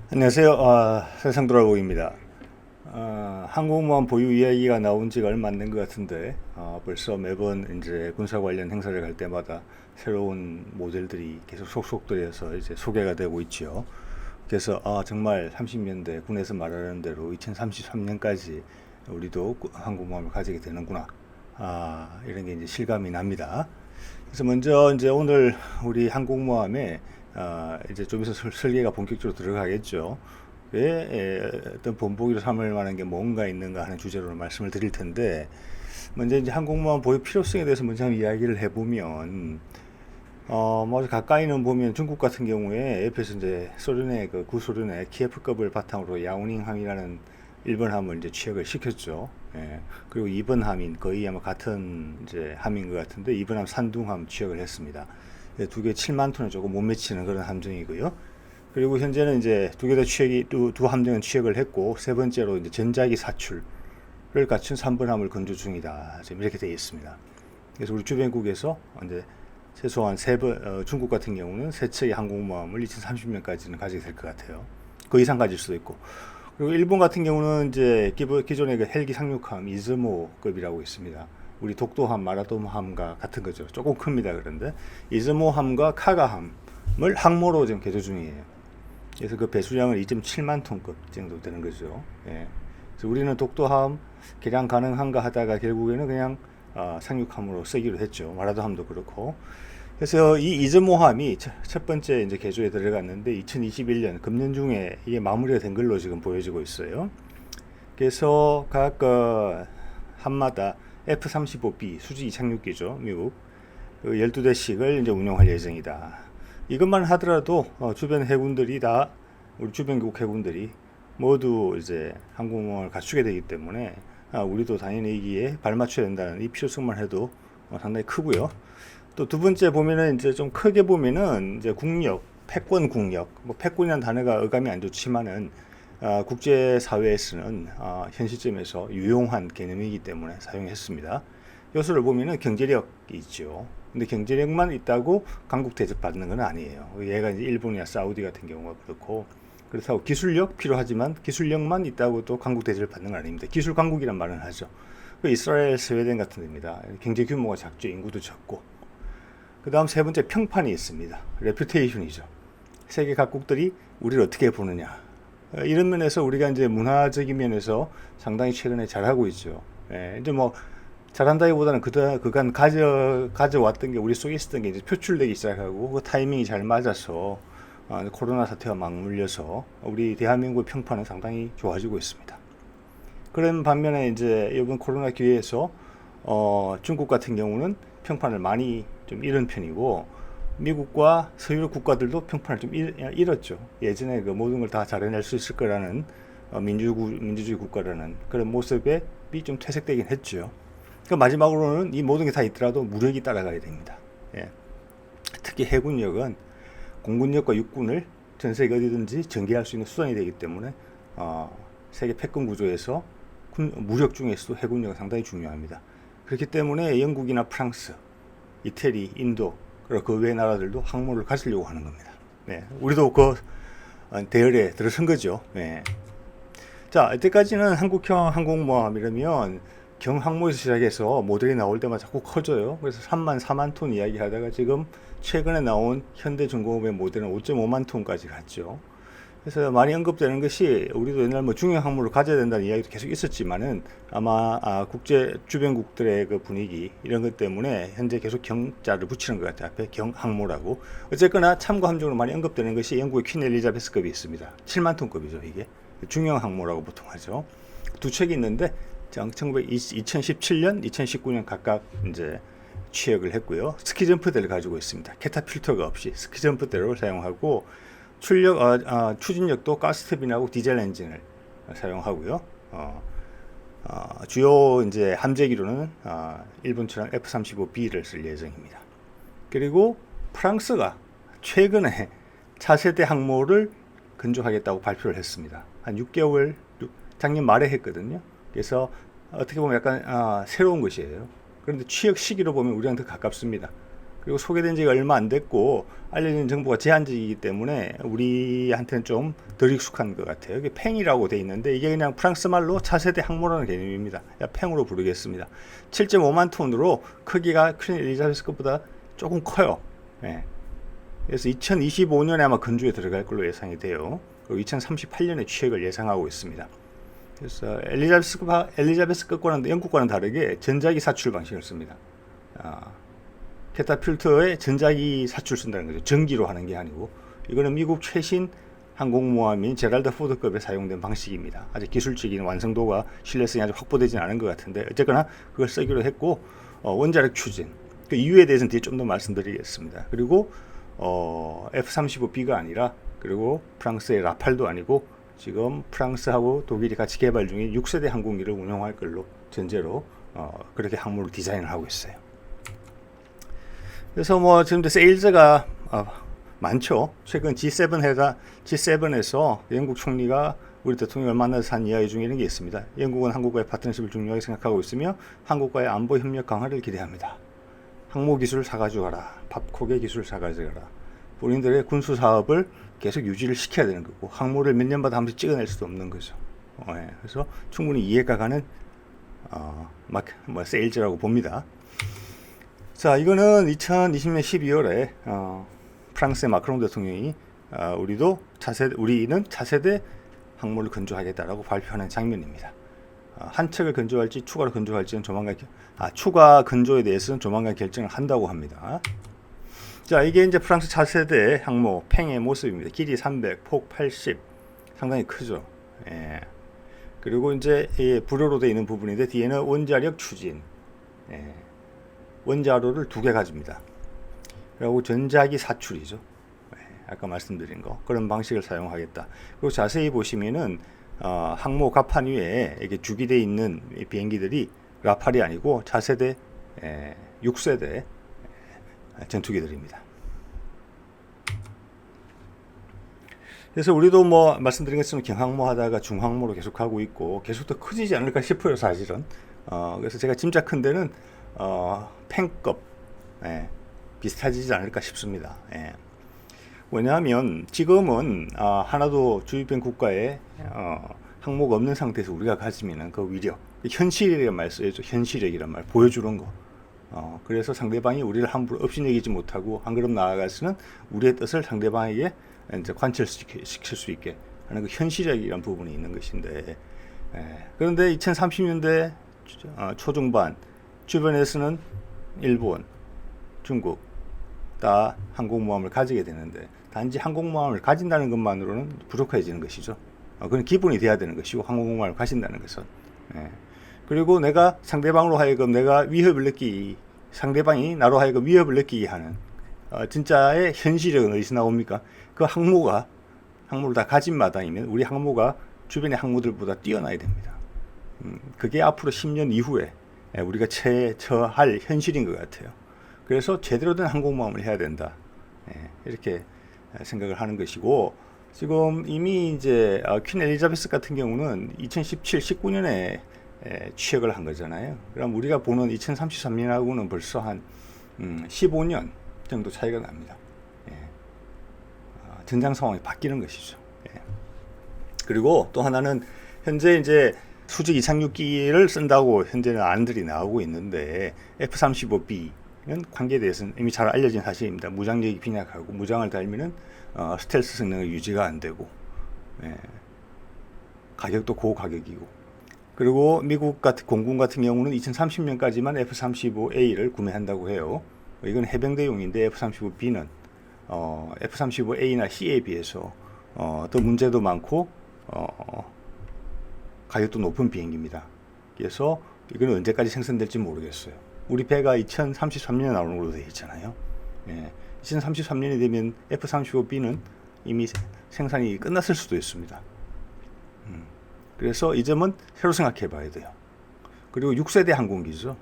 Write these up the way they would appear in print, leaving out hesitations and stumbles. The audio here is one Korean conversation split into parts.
안녕하세요. 세상 돌아보기입니다. 항공모함 보유 이야기가 나온 지가 얼마 안 된 것 같은데, 벌써 매번 이제 군사 관련 행사를 갈 때마다 새로운 모델들이 계속 속속들여서 이제 소개가 되고 있죠. 그래서 정말 30년대 군에서 말하는 대로 2033년까지 우리도 항공모함을 가지게 되는구나. 이런 게 이제 실감이 납니다. 그래서 먼저 이제 오늘 우리 항공모함에 이제 좀 있어 설계가 본격적으로 들어가겠죠. 왜 어떤 본보기로 삼을 만한 게 뭔가 있는가 하는 주제로 말씀을 드릴 텐데, 먼저 이제 항공모함 보유 필요성에 대해서 먼저 한번 이야기를 해보면, 뭐 가까이는 보면 중국 같은 경우에 옆에서 이제 소련의 그 구소련의 키예프급을 바탕으로 야오닝함이라는 1번 함을 이제 취역을 시켰죠. 예. 그리고 2번 함인 거의 아마 같은 이제 함인 것 같은데 2번 함 산둥함 취역을 했습니다. 예, 두개 7만 톤에 조금 못 미치는 그런 함정이고요. 그리고 현재는 이제 두 개 다 취역이 두 함정은 취역을 했고 세 번째로 이제 전자기 사출을 갖춘 3번 함을 건조 중이다. 지금 이렇게 되어 있습니다. 그래서 우리 주변국에서 이제 최소한 중국 같은 경우는 세 척의 항공모함을 2030년까지는 가지게 될 것 같아요. 그 이상 가질 수도 있고. 그리고 일본 같은 경우는 이제 기존의 그 헬기 상륙함 이즈모급이라고 있습니다. 우리 독도함, 마라도함과 같은 거죠. 조금 큽니다. 그런데 이즈모함과 카가함을 항모로 지금 개조 중이에요. 그래서 그 배수량은 2.7만 톤급 정도 되는 거죠. 예. 그래서 우리는 독도함 개량 가능한가 하다가 결국에는 그냥 상륙함으로 쓰기로 했죠. 마라도함도 그렇고. 그래서 이 이즈모함이 첫 번째 이제 개조에 들어갔는데 2021년 금년 중에 이게 마무리가 된 걸로 지금 보여지고 있어요. 그래서 각 함마다 F-35B 수직 이착륙기죠. 미국 그 12대씩을 이제 운용할 예정이다. 이것만 하더라도 주변 해군들이 다 우리 주변국 해군들이 모두 이제 항공모함을 갖추게 되기 때문에 우리도 당연히 이기에 발맞춰야 된다는 이 필요성만 해도 상당히 크고요. 또 두 번째 보면은 이제 좀 크게 보면은 이제 국력, 패권 국력, 뭐 패권이라는 단어가 어감이 안 좋지만은 국제 사회에서는 현 시점에서 유용한 개념이기 때문에 사용했습니다. 요소를 보면은 경제력이 있죠. 근데 경제력만 있다고 강국 대접 받는 건 아니에요. 얘가 이제 일본이나 사우디 같은 경우가 그렇고 그렇다고 기술력 필요하지만 기술력만 있다고 또 강국 대접을 받는 건 아닙니다. 기술 강국이란 말은 하죠. 그 이스라엘, 스웨덴 같은 데입니다. 경제 규모가 작죠. 인구도 적고. 그 다음 세 번째 평판이 있습니다. 레퓨테이션이죠. 세계 각국들이 우리를 어떻게 보느냐. 이런 면에서 우리가 이제 문화적인 면에서 상당히 최근에 잘하고 있죠. 예, 이제 뭐 잘한다기보다는 그간 가져왔던 게 우리 속에 있었던 게 이제 표출되기 시작하고 그 타이밍이 잘 맞아서 코로나 사태와 맞물려서 우리 대한민국의 평판은 상당히 좋아지고 있습니다. 그런 반면에 이제 이번 코로나 기회에서 중국 같은 경우는 평판을 많이 좀 잃은 편이고 미국과 서유럽 국가들도 평판을 좀 잃었죠. 예전에 그 모든 걸 다 잘해낼 수 있을 거라는 민주주의 국가라는 그런 모습에 좀 퇴색되긴 했죠. 그 마지막으로는 이 모든 게 다 있더라도 무력이 따라가야 됩니다. 예. 특히 해군력은 공군력과 육군을 전 세계 어디든지 전개할 수 있는 수단이 되기 때문에 세계 패권 구조에서 무력 중에서도 해군력은 상당히 중요합니다. 그렇기 때문에 영국이나 프랑스, 이태리, 인도 그리고 그 외 나라들도 항모를 가지려고 하는 겁니다. 네, 우리도 그 대열에 들어선 거죠. 네. 자, 이때까지는 한국형 항공모함이라면 경항모에서 시작해서 모델이 나올 때마다 자꾸 커져요. 그래서 3만, 4만 톤 이야기 하다가 지금 최근에 나온 현대중공업의 모델은 5.5만 톤까지 갔죠. 그래서 많이 언급되는 것이 우리도 옛날 뭐 중형 항모를 가져야 된다는 이야기도 계속 있었지만은 아마 국제 주변국들의 그 분위기 이런 것 때문에 현재 계속 경자를 붙이는 것 같아요. 앞에 경항모라고. 어쨌거나 참고 함정으로 많이 언급되는 것이 영국의 퀸 엘리자베스급이 있습니다. 7만 톤급이죠, 이게. 중형 항모라고 보통 하죠. 두 척이 있는데 2017년, 2019년 각각 이제 취역을 했고요. 스키점프대를 가지고 있습니다. 캐타필터가 없이 스키점프대를 사용하고 추진력도 가스터빈하고 디젤 엔진을 사용하고요. 주요 이제 함재기로는 일본처럼 F-35B를 쓸 예정입니다. 그리고 프랑스가 최근에 차세대 항모를 건조하겠다고 발표를 했습니다. 한 6개월 작년 말에 했거든요. 그래서 어떻게 보면 약간 새로운 것이에요. 그런데 취역 시기로 보면 우리랑 더 가깝습니다. 그리고 소개된 지가 얼마 안 됐고 알려진 정보가 제한적이기 때문에 우리한테는 좀 덜 익숙한 것 같아요. 이게 팽이라고 돼 있는데 이게 그냥 프랑스 말로 차세대 항모라는 개념입니다. 팽으로 부르겠습니다. 7.5만 톤으로 크기가 퀸 엘리자베스급보다 조금 커요. 예. 그래서 2025년에 아마 건조에 들어갈 걸로 예상이 돼요. 그리고 2038년에 취역을 예상하고 있습니다. 그래서 엘리자베스급과는 영국과는 다르게 전자기 사출 방식을 씁니다. 캐타필터에 전자기 사출 쓴다는 거죠. 전기로 하는 게 아니고 이거는 미국 최신 항공모함인 제랄드 포드급에 사용된 방식입니다. 아직 기술적인 완성도가 신뢰성이 아직 확보되지는 않은 것 같은데 어쨌거나 그걸 쓰기로 했고 원자력 추진 그 이유에 대해서는 뒤에 좀 더 말씀드리겠습니다. 그리고 F-35B가 아니라 그리고 프랑스의 라팔도 아니고 지금 프랑스하고 독일이 같이 개발 중인 6세대 항공기를 운용할 걸로 전제로 그렇게 항모를 디자인을 하고 있어요. 그래서 뭐 지금 세일즈가 많죠. 최근 G7에서 영국 총리가 우리 대통령을 만나서 한 이야기 중에 이런 게 있습니다. 영국은 한국과의 파트너십을 중요하게 생각하고 있으며 한국과의 안보 협력 강화를 기대합니다. 항모 기술 사가지고 가라. 밥코게 기술 사가지고 가라. 본인들의 군수 사업을 계속 유지를 시켜야 되는 거고 항모를 몇 년마다 한 번씩 찍어낼 수도 없는 거죠. 그래서 충분히 이해가 가는 세일즈라고 봅니다. 자, 이거는 2020년 12월에 프랑스의 마크롱 대통령이 우리는 차세대 항모를 건조하겠다라고 발표하는 장면입니다. 한 척을 건조할지 추가로 건조할지는 추가 건조에 대해서는 조만간 결정을 한다고 합니다. 자, 이게 이제 프랑스 차세대 항모 팽의 모습입니다. 길이 300, 폭 80, 상당히 크죠. 예. 그리고 이제 불호로 되어 있는 부분인데 뒤에는 원자력 추진, 원자로를 2개 가집니다. 그리고 전자기 사출이죠. 아까 말씀드린 거 그런 방식을 사용하겠다. 그리고 자세히 보시면은 항모 갑판 위에 이게 주기되어 있는 비행기들이 라팔이 아니고 차세대 6세대 전투기들입니다. 그래서 우리도 뭐 말씀드린 것처럼 경항모 하다가 중항모로 계속 가고 있고 계속 더 커지지 않을까 싶어요, 사실은. 그래서 제가 짐작컨대는 팽급 비슷하지 않을까 싶습니다. 왜냐하면 지금은 하나도 주입된 국가에 항모가 없는 상태에서 우리가 가지면 그 위력, 현실이란 말 써야죠. 현실력이란 말 보여주는 거. 그래서 상대방이 우리를 함부로 업신여기지 못하고 한 걸음 나아가서는 우리의 뜻을 상대방에게 이제 관철시킬 수 있게 하는 그 현실력이란 부분이 있는 것인데, 그런데 2030년대 초중반 주변에서는 일본, 중국 다 항공모함을 가지게 되는데 단지 항공모함을 가진다는 것만으로는 부족해지는 것이죠. 그건 기본이 돼야 되는 것이고 항공모함을 가진다는 것은. 그리고 내가 상대방으로 하여금 내가 위협을 느끼기, 상대방이 나로 하여금 위협을 느끼게 하는 진짜의 현실력은 어디서 나옵니까? 그 항모를 다 가진 마당이면 우리 항모가 주변의 항모들보다 뛰어나야 됩니다. 그게 앞으로 10년 이후에 우리가 처할 현실인 것 같아요. 그래서 제대로 된 항공모함을 해야 된다. 이렇게 생각을 하는 것이고, 지금 이미 이제 퀸 엘리자베스 같은 경우는 2017, 19년에 취역을 한 거잖아요. 그럼 우리가 보는 2033년하고는 벌써 한 15년 정도 차이가 납니다. 전장 상황이 바뀌는 것이죠. 그리고 또 하나는 현재 이제 수직 이착륙기를 쓴다고 현재는 안들이 나오고 있는데 F-35B는 관계에 대해서는 이미 잘 알려진 사실입니다. 무장력이 빈약하고 무장을 달면은 스텔스 성능을 유지가 안 되고 가격도 고가격이고, 그리고 미국 같은 공군 같은 경우는 2030년까지만 F-35A를 구매한다고 해요. 이건 해병대용인데 F-35B는 F-35A나 C에 비해서 더 문제도 많고 가격도 높은 비행기입니다. 그래서 이건 언제까지 생산될지 모르겠어요. 우리 배가 2033년에 나오는 걸로 되어 있잖아요. 2033년이 되면 F-35B는 이미 생산이 끝났을 수도 있습니다. 그래서 이 점은 새로 생각해 봐야 돼요. 그리고 6세대 항공기죠.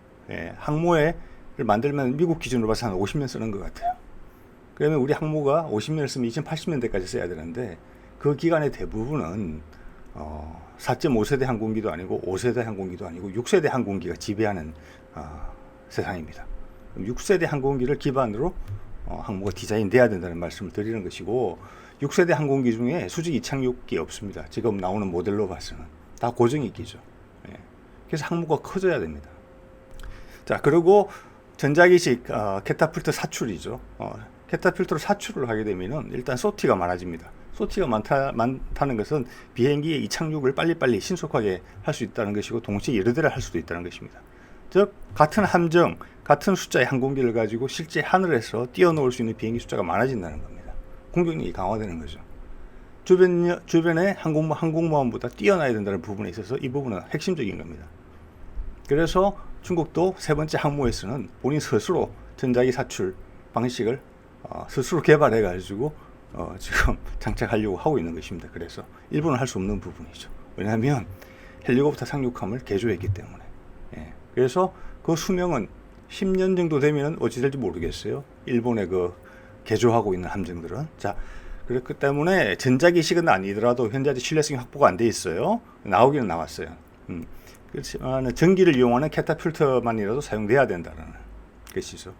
항모를 만들면 미국 기준으로 봐서 한 50년 쓰는 것 같아요. 그러면 우리 항모가 50년을 쓰면 2080년대까지 써야 되는데 그 기간의 대부분은 4.5세대 항공기도 아니고 5세대 항공기도 아니고 6세대 항공기가 지배하는 세상입니다. 6세대 항공기를 기반으로 항모가 디자인돼야 된다는 말씀을 드리는 것이고, 6세대 항공기 중에 수직 이착륙기 없습니다. 지금 나오는 모델로 봐서는 다 고정익기죠. 예. 그래서 항모가 커져야 됩니다. 자, 그리고 전자기식 캐타풀트 사출이죠. 캐타풀트로 사출을 하게 되면은 일단 소티가 많아집니다. 소티가 많다는 것은 비행기의 이착륙을 빨리빨리 신속하게 할 수 있다는 것이고, 동시에 여러 대를 할 수도 있다는 것입니다. 즉 같은 함정, 같은 숫자의 항공기를 가지고 실제 하늘에서 뛰어넘을 수 있는 비행기 숫자가 많아진다는 겁니다. 공격력이 강화되는 거죠. 주변의 항공모함보다 뛰어나야 된다는 부분에 있어서 이 부분은 핵심적인 겁니다. 그래서 중국도 세 번째 항모에서는 본인 스스로 전자기 사출 방식을 스스로 개발해 가지고 지금 장착하려고 하고 있는 것입니다. 그래서 일본은 할 수 없는 부분이죠. 왜냐하면 헬리콥터 상륙함을 개조했기 때문에. 예. 그래서 그 수명은 10년 정도 되면 어찌 될지 모르겠어요. 일본의 그 개조하고 있는 함정들은. 자, 그렇기 때문에 전자기식은 아니더라도 현재 아직 신뢰성이 확보가 안 돼 있어요. 나오기는 나왔어요. 그렇지만 전기를 이용하는 캐타풀트만이라도 사용돼야 된다는 것이죠.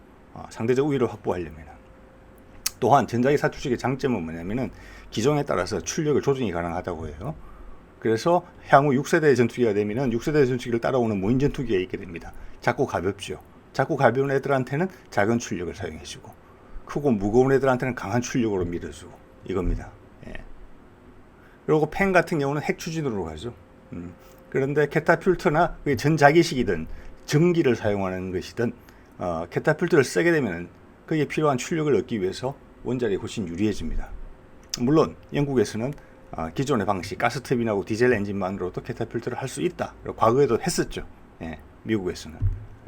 상대적 우위를 확보하려면. 또한 전자기 사출식의 장점은 뭐냐면은 기종에 따라서 출력을 조정이 가능하다고 해요. 그래서 향후 6세대 전투기가 되면은 6세대 전투기를 따라오는 무인 전투기가 있게 됩니다. 작고 가볍죠. 작고 가벼운 애들한테는 작은 출력을 사용해주고, 크고 무거운 애들한테는 강한 출력으로 밀어주고, 이겁니다. 예. 그리고 펜 같은 경우는 핵 추진으로 가죠. 그런데 캐타풀트나 전자기식이든 전기를 사용하는 것이든 캐타풀트를 쓰게 되면 그게 필요한 출력을 얻기 위해서 원자력이 훨씬 유리해집니다. 물론 영국에서는 기존의 방식 가스터빈하고 디젤 엔진만으로도 캐타풀트를 할 수 있다. 과거에도 했었죠. 예, 미국에서는.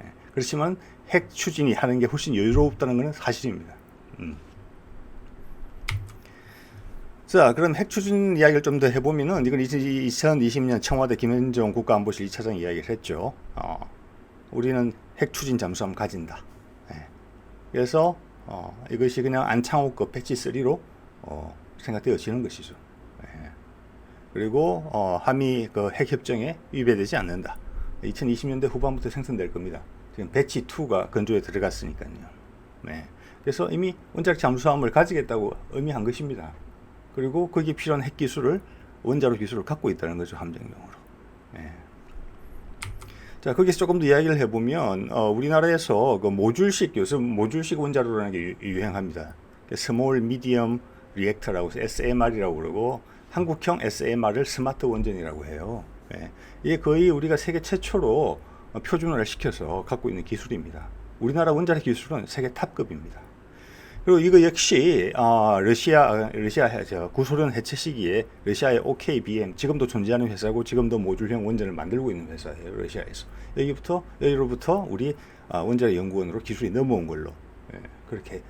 예, 그렇지만 핵 추진이 하는 게 훨씬 여유롭다는 것은 사실입니다. 자, 그럼 핵 추진 이야기를 좀 더 해보면은, 이건 2020년 청와대 김현정 국가안보실 2차장 이야기를 했죠. 우리는 핵 추진 잠수함 가진다. 예. 그래서 이것이 그냥 안창호급 배치 3로 생각되어지는 것이죠. 예. 그리고 한미 그 핵협정에 위배되지 않는다. 2020년대 후반부터 생성될 겁니다. 지금 배치 2가 건조에 들어갔으니까요. 네. 그래서 이미 원자력 잠수함을 가지겠다고 의미한 것입니다. 그리고 거기에 필요한 핵 기술을, 원자로 기술을 갖고 있다는 거죠, 함정용으로. 네. 자, 거기서 조금 더 이야기를 해보면, 우리나라에서 그 요즘 모듈식 원자로라는 게 유행합니다. 스몰 미디엄 리액터라고 해서 SMR이라고 그러고, 한국형 SMR을 스마트 원전이라고 해요. 예. 이게 거의 우리가 세계 최초로 표준화를 시켜서 갖고 있는 기술입니다. 우리나라 원자력 기술은 세계 탑급입니다. 그리고 이거 역시 러시아 구소련 해체 시기에 러시아의 OKBM, 지금도 존재하는 회사고 지금도 모듈형 원전을 만들고 있는 회사예요. 러시아에서. 여기로부터 우리 원자력 연구원으로 기술이 넘어온 걸로 그렇게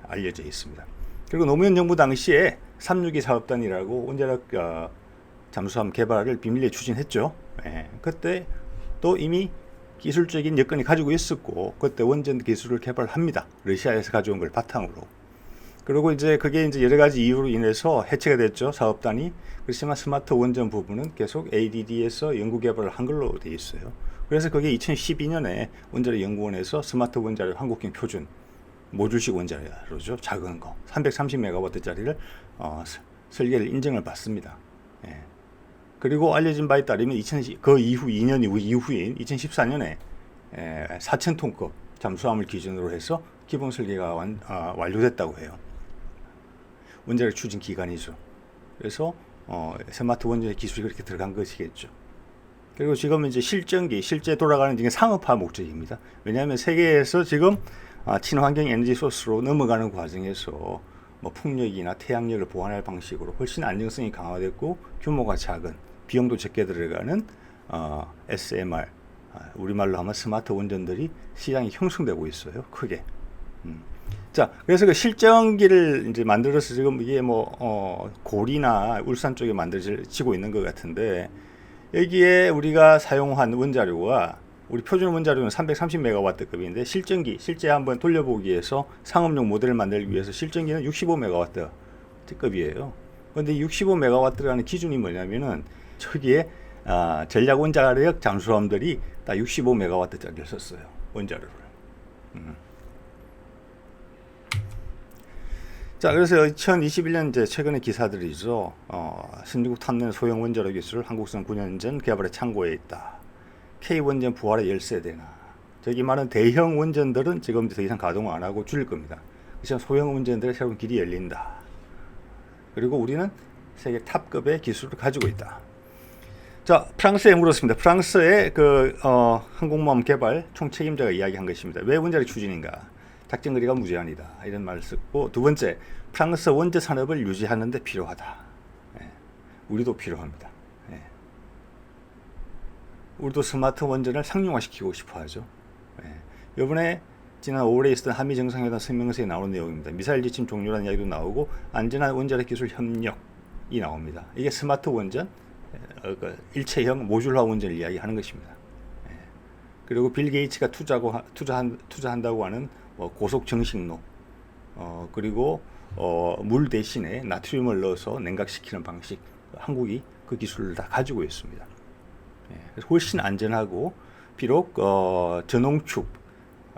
알려져 있습니다. 그리고 노무현 정부 당시에 362 사업단이라고 원자력 잠수함 개발을 비밀리에 추진했죠. 그때 또 이미 기술적인 여건이 가지고 있었고, 그때 원전 기술을 개발합니다. 러시아에서 가져온 걸 바탕으로. 그리고 이제 그게 이제 여러 가지 이유로 인해서 해체가 됐죠, 사업단이. 그렇지만 스마트 원전 부분은 계속 ADD에서 연구 개발을 한 걸로 되어 있어요. 그래서 그게 2012년에 원자력 연구원에서 스마트 원자력 한국형 표준 모듈식 원자로죠, 작은 거 330메가와트짜리를 설계를 인정을 받습니다. 예. 그리고 알려진 바에 따르면 그 이후 2년 이후인 2014년에 4,000톤급 잠수함을 기준으로 해서 기본 설계가 완료됐다고 해요. 원자력 추진 기간이죠. 그래서 스마트 원전의 기술이 그렇게 들어간 것이겠죠. 그리고 지금 이제 실제 돌아가는 지금 상업화 목적입니다. 왜냐하면 세계에서 지금 친환경 에너지 소스로 넘어가는 과정에서 뭐 풍력이나 태양력을 보완할 방식으로 훨씬 안정성이 강화됐고 규모가 작은, 비용도 적게 들어가는 SMR, 우리말로 하면 스마트 원전들이 시장이 형성되고 있어요, 크게. 자, 그래서 그 실전기를 이제 만들어서 지금 이게 고리나 울산 쪽에 만들어지고 있는 것 같은데, 여기에 우리가 사용한 원자료가, 우리 표준 원자료는 330메가와트급인데 실제 한번 돌려보기 위해서 상업용 모델을 만들기 위해서 실전기는 65메가와트급이에요. 그런데 65메가와트라는 기준이 뭐냐면은 저기에 전략 원자력 잠수함들이 다 65메가와트짜리를 썼어요, 원자료를. 자, 그래서 2021년 이제 최근의 기사들이죠. 신중국 탐내는 소형 원자로 기술 한국선 9년 전 개발에 창고에 있다. K 원전 부활의 열세대나. 저기 말하는 대형 원전들은 지금 더 이상 가동 안 하고 줄일 겁니다. 그렇지만 소형 원전들의 새로운 길이 열린다. 그리고 우리는 세계 탑급의 기술을 가지고 있다. 자, 프랑스에 물었습니다. 프랑스의 항공모함 개발 총책임자가 이야기한 것입니다. 왜 원자력 추진인가? 작전거리가 무제한이다. 이런 말을 쓰고, 두 번째, 프랑스 원자 산업을 유지하는 데 필요하다. 예. 우리도 필요합니다. 예. 우리도 스마트 원전을 상용화시키고 싶어 하죠. 예. 이번에 지난 5월에 있었던 한미 정상회담 성명서에 나오는 내용입니다. 미사일 지침 종료라는 이야기도 나오고 안전한 원자력 기술 협력이 나옵니다. 이게 스마트 원전, 일체형 모듈화 원전을 이야기하는 것입니다. 예. 그리고 빌 게이츠가 투자한다고 하는 고속 정식로, 그리고 물 대신에 나트륨을 넣어서 냉각시키는 방식, 한국이 그 기술을 다 가지고 있습니다. 예. 그래서 훨씬 안전하고, 비록 전홍축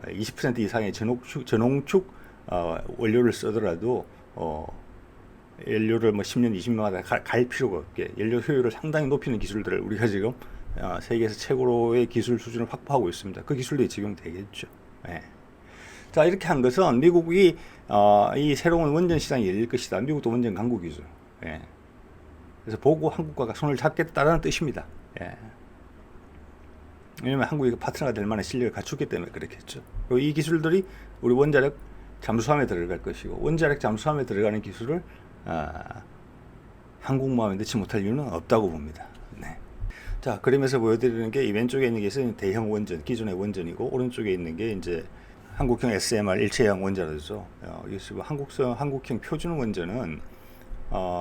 20% 이상의 전홍축 원료를 쓰더라도 연료를 10년, 20년마다 갈 필요가 없게 연료 효율을 상당히 높이는 기술들을 우리가 지금 세계에서 최고로의 기술 수준을 확보하고 있습니다. 그 기술들이 적용되겠죠. 예. 자, 이렇게 한 것은 미국이 이 새로운 원전 시장이 열릴 것이다. 미국도 원전 강국이죠. 예. 그래서 보고 한국과 손을 잡겠다라는 뜻입니다. 예. 왜냐하면 한국이 파트너가 될 만한 실력을 갖추기 때문에 그렇겠죠. 그리고 이 기술들이 우리 원자력 잠수함에 들어갈 것이고, 원자력 잠수함에 들어가는 기술을 항공모함에 넣지 못할 이유는 없다고 봅니다. 네. 자, 그러면서 보여드리는 게 이 왼쪽에 있는 게 대형 원전, 기존의 원전이고, 오른쪽에 있는 게 이제 한국형 SMR 일체형 원자로죠. 한국형 표준 원전은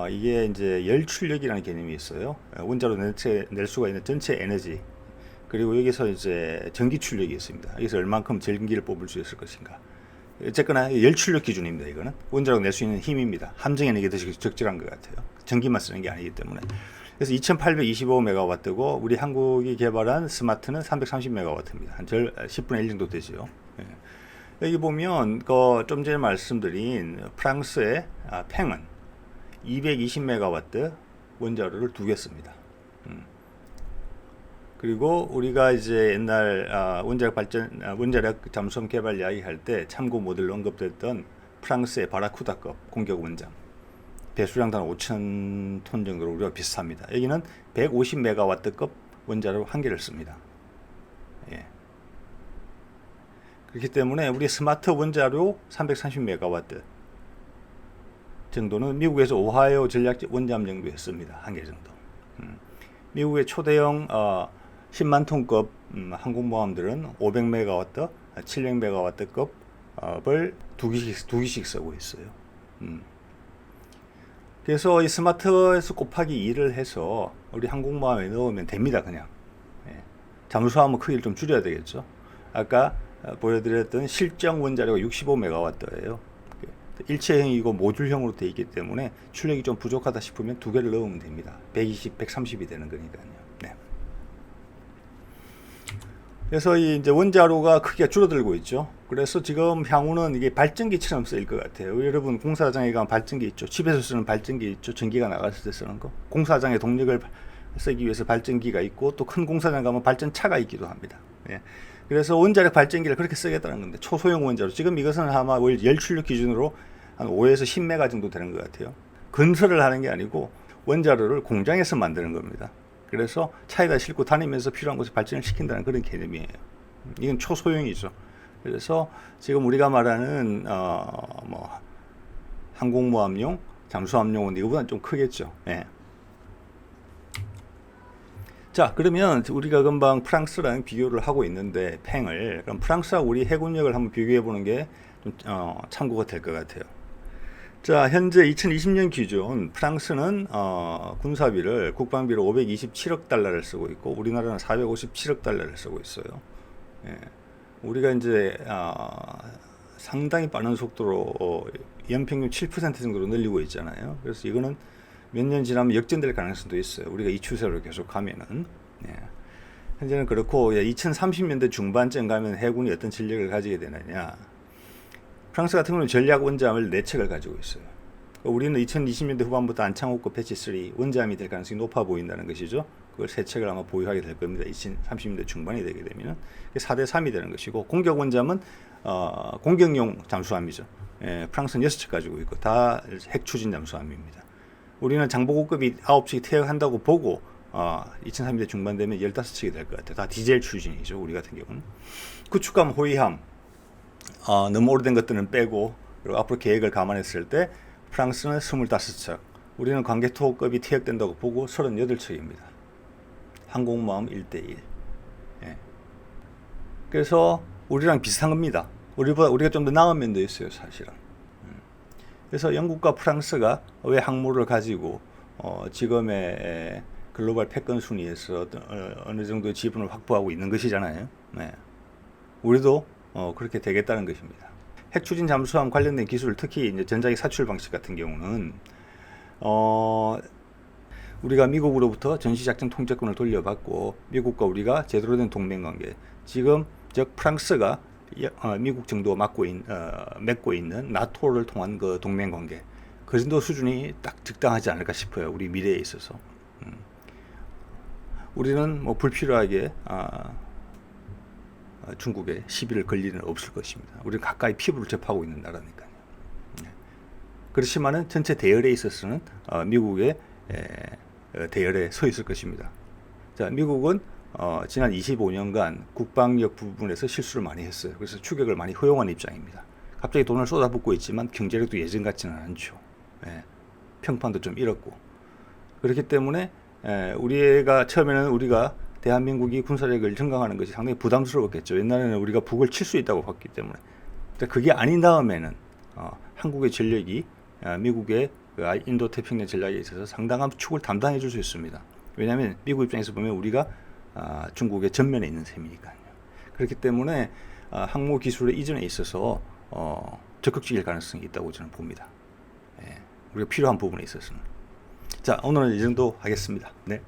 이게 이제 열 출력이라는 개념이 있어요. 원자로 낼 수가 있는 전체 에너지, 그리고 여기서 이제 전기 출력이 있습니다. 여기서 얼만큼 전기를 뽑을 수 있을 것인가. 어쨌거나 열 출력 기준입니다. 이거는 원자로 낼 수 있는 힘입니다. 함정 에너지가 더 적절한 것 같아요. 전기만 쓰는 게 아니기 때문에. 그래서 2825메가와트고 우리 한국이 개발한 스마트는 330메가와트입니다. 한 10분의 1 정도 되죠. 예. 여기 보면 좀 전에 말씀드린 프랑스의 팽은 220메가와트 원자로를 2개 씁니다. 그리고 우리가 이제 옛날 원자력 잠수함 개발 이야기할 때 참고 모델로 언급됐던 프랑스의 바라쿠다급 공격 원장, 배수량당 5,000톤 정도로 우리가 비슷합니다. 여기는 150메가와트급 원자로 한 개를 씁니다. 예. 그렇기 때문에 우리 스마트 원자로 330메가와트 정도는 미국에서 오하이오 전략 원잠 정도에 씁니다. 한 개 정도. 미국의 초대형 10만 톤급 항공모함들은 500메가와트, 700메가와트급을 두 개씩 쓰고 있어요. 그래서 이 스마트에서 곱하기 2를 해서 우리 항공모함에 넣으면 됩니다. 그냥. 예. 잠수함은 크기를 좀 줄여야 되겠죠. 아까 보여드렸던 실정 원자료가 65메가와트예요. 일체형이고 모듈형으로 되어 있기 때문에 출력이 좀 부족하다 싶으면 두 개를 넣으면 됩니다. 120, 130이 되는 거니까요. 네. 그래서 이제 원자로가 크기가 줄어들고 있죠. 그래서 지금 향후는 이게 발전기처럼 쓰일 것 같아요. 여러분 공사장에 가면 발전기 있죠. 집에서 쓰는 발전기 있죠. 전기가 나갔을 때 쓰는 거. 공사장에 동력을 쓰기 위해서 발전기가 있고, 또 큰 공사장 가면 발전차가 있기도 합니다. 예. 그래서 원자력 발전기를 그렇게 쓰겠다는 건데, 초소형 원자로. 지금 이것은 아마 열 출력 기준으로 한 5에서 10메가 정도 되는 것 같아요. 건설을 하는 게 아니고 원자로를 공장에서 만드는 겁니다. 그래서 차에다 싣고 다니면서 필요한 곳에 발전을 시킨다는 그런 개념이에요. 이건 초소형이죠. 그래서 지금 우리가 말하는 항공모함용, 잠수함용은 이거보다는 좀 크겠죠. 예. 자, 그러면 우리가 금방 프랑스랑 비교를 하고 있는데, 팽을, 그럼 프랑스하고 우리 해군력을 한번 비교해 보는 게 좀 참고가 될 것 같아요. 자, 현재 2020년 기준 프랑스는 군사비를, 국방비를 527억 달러를 쓰고 있고, 우리나라는 457억 달러를 쓰고 있어요. 예. 우리가 이제 상당히 빠른 속도로 연평균 7% 정도로 늘리고 있잖아요. 그래서 이거는 몇 년 지나면 역전될 가능성도 있어요. 우리가 이 추세로 계속 가면은. 예. 현재는 그렇고, 2030년대 중반쯤 가면 해군이 어떤 전력을 가지게 되느냐. 프랑스 같은 경우는 전략 원잠을 4척을 가지고 있어요. 우리는 2020년대 후반부터 안창호급 패치 3 원잠이 될 가능성이 높아 보인다는 것이죠. 그걸 세 책을 아마 보유하게 될 겁니다. 2030년대 중반이 되게 되면은 4대 3이 되는 것이고, 공격 원잠은 공격용 잠수함이죠. 프랑스는 6척 가지고 있고 다 핵 추진 잠수함입니다. 우리는 장보고급이 9척이 퇴역한다고 보고 2030년대 중반 되면 15척이 될 것 같아요. 다 디젤 추진이죠. 우리 같은 경우는. 구축함, 호위함 너무 오래된 것들은 빼고, 그리고 앞으로 계획을 감안했을 때 프랑스는 25척, 우리는 광개토급이 퇴역된다고 보고 38척입니다. 항공모함 1대1. 그래서 우리랑 비슷한 겁니다. 우리가 좀 더 나은 면도 있어요, 사실은. 그래서 영국과 프랑스가 왜 항모를 가지고 지금의 글로벌 패권 순위에서 어느 정도 지분을 확보하고 있는 것이잖아요. 우리도 그렇게 되겠다는 것입니다. 핵 추진 잠수함 관련된 기술, 특히 이제 전자기 사출 방식 같은 경우는 우리가 미국으로부터 전시작전 통제권을 돌려받고 미국과 우리가 제대로 된 동맹관계, 지금 즉 프랑스가 미국 정도 맺고 있는 나토를 통한 그 동맹관계, 그 정도 수준이 딱 적당하지 않을까 싶어요. 우리 미래에 있어서. 우리는 뭐 불필요하게 중국에 시비를 걸 일은 없을 것입니다. 우리는 가까이 피부를 접하고 있는 나라니까요. 그렇지만은 전체 대열에 있어서는 미국의 대열에 서 있을 것입니다. 자, 미국은 지난 25년간 국방력 부분에서 실수를 많이 했어요. 그래서 추격을 많이 허용한 입장입니다. 갑자기 돈을 쏟아붓고 있지만 경제력도 예전 같지는 않죠. 평판도 좀 잃었고. 그렇기 때문에 우리가 처음에는 우리가 대한민국이 군사력을 증강하는 것이 상당히 부담스러웠겠죠. 옛날에는 우리가 북을 칠 수 있다고 봤기 때문에. 그게 아닌 다음에는 한국의 전력이 미국의 인도 태평양 전략에 있어서 상당한 축을 담당해 줄 수 있습니다. 왜냐하면 미국 입장에서 보면 우리가 중국의 전면에 있는 셈이니까요. 그렇기 때문에 항모 기술의 이전에 있어서 적극적일 가능성이 있다고 저는 봅니다. 우리가 필요한 부분에 있어서는. 자, 오늘은 이 정도 하겠습니다. 네.